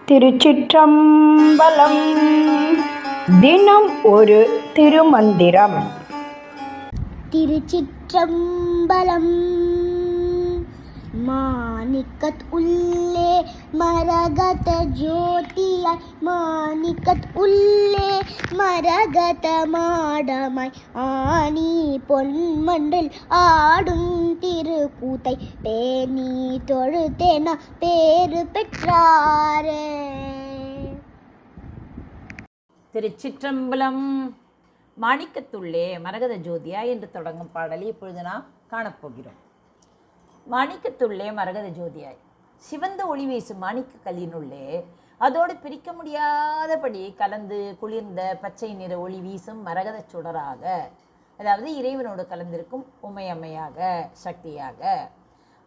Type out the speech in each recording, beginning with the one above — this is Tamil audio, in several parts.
திருச்சிற்றம்பலம். தினம் ஒரு திருமந்திரம். திருச்சிற்றம்பலம். மாணிக்கத் உள்ளே மரகத ஜோதியாய், மாணிக்கத் உள்ளே மரகத மாடமாய், ஆனி பொன்மன்றில் ஆடும் திருக்கூத்தை பேணி தொழுதேனா பேரு பெற்றாரே. திருச்சிற்றம்பலம். மாணிக்கத்துள்ளே மரகத ஜோதியா என்று தொடங்கும் பாடலை இப்பொழுது நாம் காணப்போகிறோம். மாணிக்கத்துள்ளே மரகத ஜோதியாய், சிவந்த ஒளி வீசும் மாணிக்க கல்லினுள்ளே அதோடு பிரிக்க முடியாதபடி கலந்து குளிர்ந்த பச்சை நிற ஒளி வீசும் மரகத சுடராக, அதாவது இறைவனோடு கலந்திருக்கும் உமையம்மையாக, சக்தியாக.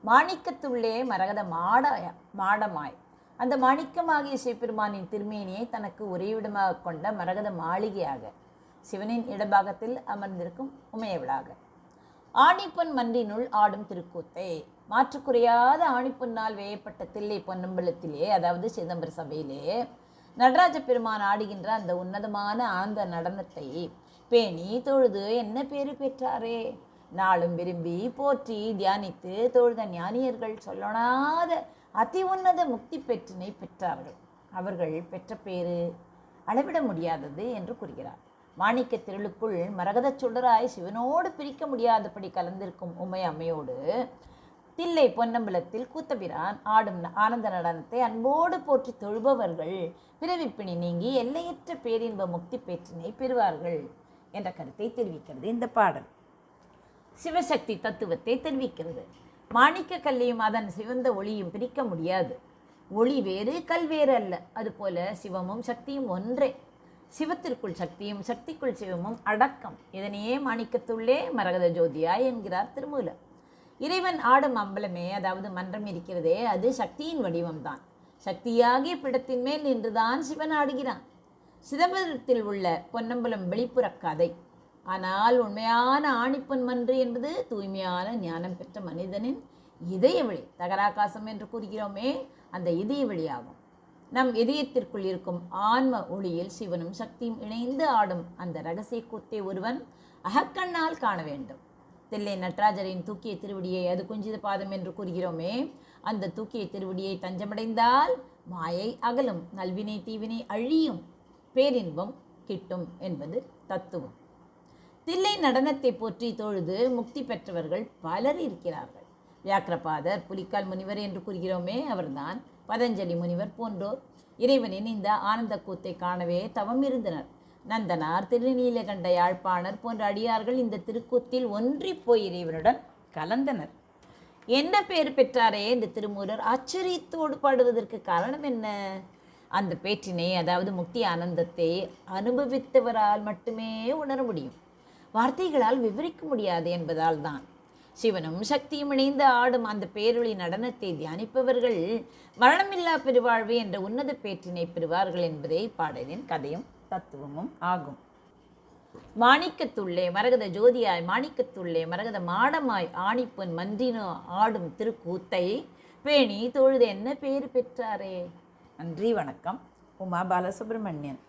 மாணிக்கத்துள்ளே மரகத மாடமாய், அந்த மாணிக்கமாகிய சிவபெருமானின் திருமேனியை தனக்கு உறைவிடமாக கொண்ட மரகத மாளிகையாக, சிவனின் இடபாகத்தில் அமர்ந்திருக்கும் உமையவளாக. ஆணிப்பொன் மன்றினுள் ஆடும் திருக்கூத்தை, மாற்றுக்குறையாத ஆணிப்பொன்னால் வேயப்பட்ட தில்லை பொன்னம்பலத்திலே, அதாவது சிதம்பர சபையிலே நடராஜ பெருமான் ஆடுகின்ற அந்த உன்னதமான ஆனந்த நடனத்தை பேணி தொழுது என்ன பேரு பெற்றாரே. நாளும் விரும்பி போற்றி தியானித்து தொழுத ஞானியர்கள் சொல்லனாத அதி உன்னத முக்தி பெற்றினை பெற்றார்கள். அவர்கள் பெற்ற பேரு அளவிட முடியாதது என்று கூறுகிறார். மாணிக்க திருளுக்குள் மரகத சுடராய் சிவனோடு பிரிக்க முடியாதபடி கலந்திருக்கும் உமை அம்மையோடு தில்லை பொன்னம்பலத்தில் கூத்தபிரான் ஆடும் ஆனந்த நடனத்தை அன்போடு போற்றி தொழுபவர்கள் பிறவிப்பிணி நீங்கி எல்லையற்ற பேரின்ப முக்தி பெற்றினை பெறுவார்கள் என்ற கருத்தை தெரிவிக்கிறது இந்த பாடல். சிவசக்தி தத்துவத்தை தெரிவிக்கிறது. மாணிக்க கல்லையும் அதன் சிவந்த ஒளியும் பிரிக்க முடியாது. ஒளி வேறு, கல் வேறு அல்ல. அதுபோல சிவமும் சக்தியும் ஒன்றே. சிவத்திற்குள் சக்தியும் சக்திக்குள் சிவமும் அடக்கம். இதனையே மாணிக்கத்துள்ளே மரகத ஜோதியாய் என்கிறார் திருமூலர். இறைவன் ஆடும் அம்பலமே, அதாவது மன்றம் இருக்கிறதே, அது சக்தியின் வடிவம்தான். சக்தியாகிய பிடத்தின் மேல் நின்றுதான் சிவன் ஆடுகிறான். சிதம்பரத்தில் உள்ள பொன்னம்பலம் வெளிப்புற கதை. ஆனால் உண்மையான ஆணிப்பொன் மன்று என்பது தூய்மையான ஞானம் பெற்ற மனிதனின் இதயவெளி, தகராகாசம் என்று கூறுகிறோமே, அந்த இதயவெளியாகும். நம் இதயத்திற்குள் இருக்கும் ஆன்ம ஒளியில் சிவனும் சக்தியும் இணைந்து ஆடும் அந்த இரகசிய கூத்தை ஒருவன் அகக்கண்ணால் காண வேண்டும். தில்லை நடராஜரின் தூக்கிய திருவடியை, அது குஞ்சித பாதம் என்று கூறுகிறோமே, அந்த தூக்கிய திருவடியை தஞ்சமடைந்தால் மாயை அகலும், நல்வினை தீவினை அழியும், பேரின்பம் கிட்டும் என்பது தத்துவம். தில்லை நடனத்தை போற்றி தொழுது முக்தி பெற்றவர்கள் பலர் இருக்கிறார்கள். வியாக்கிரபாதர், புலிக்கால் முனிவர் என்று கூறுகிறோமே, அவர்தான். பதஞ்சலி முனிவர் போன்றோர் இறைவனின் இந்த ஆனந்த கூத்தை காணவே தவம் இருந்தனர். நந்தனார், திருநீலகண்ட யாழ்ப்பாணர் போன்ற அடியார்கள் இந்த திருக்கூத்தில் ஒன்றி போய் இறைவனுடன் கலந்தனர். என்ன பேர் பெற்றாரே என்று திருமூலர் ஆச்சரியத்தோடு பாடுவதற்கு காரணம் என்ன? அந்த பேற்றினை, அதாவது முக்தி ஆனந்தத்தை அனுபவித்தவரால் மட்டுமே உணர முடியும், வார்த்தைகளால் விவரிக்க முடியாது என்பதால் தான். சிவனும் சக்தியும் இணைந்து ஆடும் அந்த பேரொளி நடனத்தை தியானிப்பவர்கள் மரணமில்லா பெருவாழ்வு என்ற உன்னத பேற்றினை பெறுவார்கள் என்பதே பாடலின் கதையும் தத்துவமும் ஆகும். மாணிக்கத்துள்ளே மரகத ஜோதியாய், மாணிக்கத்துள்ளே மரகத மாடமாய், ஆணிப்பொன் மன்றினோ ஆடும் திருக்கூத்தை பேணி தொழுது என்ன பேறு பெற்றாரே. நன்றி, வணக்கம். உமா பாலசுப்ரமணியன்.